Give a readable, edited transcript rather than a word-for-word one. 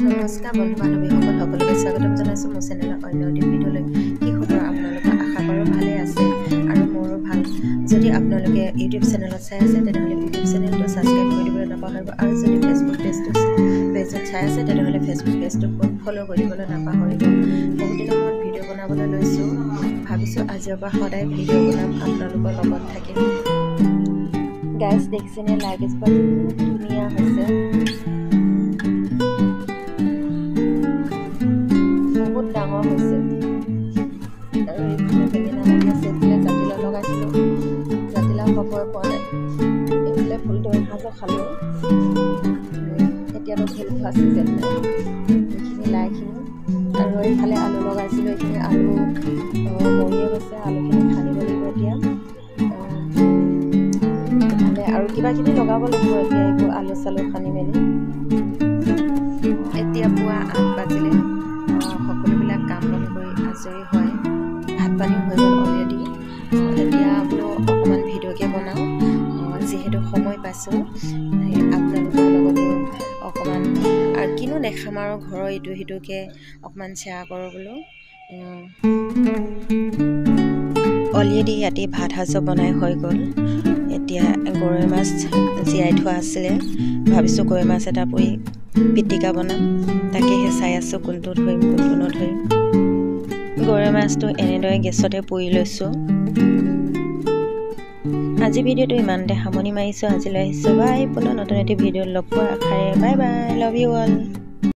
নমস্কাৰ বন্ধু বান্ধৱীসকল সকলোকে স্বাগতম জনাইছোঁ মোৰ চেনেলৰ অন্য এটি ভিডিঅ'লৈ। কি খবৰ আপোনালোকে? আশা কৰোঁ ভালেই আছে আৰু মোৰো ভাল। যদি আপোনালোকে ইউটিউব চেনেলত চাই আছে তেনেহ'লে ইউটিউব চেনেলটো ছাবস্ক্ৰাইব কৰি দিবলৈ নাপাহৰিব আৰু যদি ফেচবুক পেজত চাই আছে তেনেহ'লে ফেচবুক পেজটো ফ'ল' কৰি দিবলৈ নাপাহৰিব। বহুত দিনৰ মূৰত ভিডিঅ' বনাবলৈ লৈছোঁ, ভাবিছোঁ আজিৰ পৰা সদায় ভিডিঅ' বনাম, আপোনালোকৰ লগত থাকিম। গাইজ দেখিছেনে লাইট এজোপা ধুনীয়া হৈছে, বহুত ডাঙৰ হৈছে আৰু এইফালে বেঙেনা লাগি আছে। এইফালে জাতিলাও লগাইছিলোঁ, জাতিলাও হ'বই পোৱা নাই। এইফালে ফুলটো এসাঁজো খালোঁ, এতিয়াতো ফুল খোৱা ছিজন নাই। এইখিনি লাইখিনি আৰু এইফালে আলু লগাইছিলোঁ, এইখিনি আলু মৰিয়ে গৈছে, আলুখিনি খান্দিব লাগিব এতিয়া। আৰু কিবাকিবি লগাব লাগিব এতিয়া, এইবোৰ আলু চালু খান্দি মেলি। এতিয়া পুৱা 8 বাজিলে, সকলোবিলাক কাম বন কৰি আজৰি হয়, ভাত পানী হৈ গ'ল অলৰেডি। এতিয়া বোলো অকণমান ভিডিঅ'কে বনাওঁ, যিহেতু সময় পাইছোঁ আপোনালোকৰ লগতো অকণমান আৰু কিনো দেখাম আৰু ঘৰৰ ইটো সিটোকে অকণমান শ্বেয়াৰ কৰোঁ বোলো। অলৰেডি ইয়াতে ভাত সাজো বনাই হৈ গ'ল। এতিয়া গৰৈ মাছ জীয়াই থোৱা আছিলে, ভাবিছোঁ গৰৈ মাছ এটা পুৰি পিটিকা বনাম, তাকেহে চাই আছোঁ কোনটো ধৰিম কোনটো নধৰিম। গৰৈ মাছটো এনেদৰে গেছতে পুৰি লৈছোঁ। আজি ভিডিঅ'টো ইমানতে সামৰণি মাৰিছোঁ। আজিলৈ আহিছোঁ বাই, পুনৰ নতুন এটি ভিডিঅ'ত লগ পোৱাৰ আশাৰে bye bye, love you all.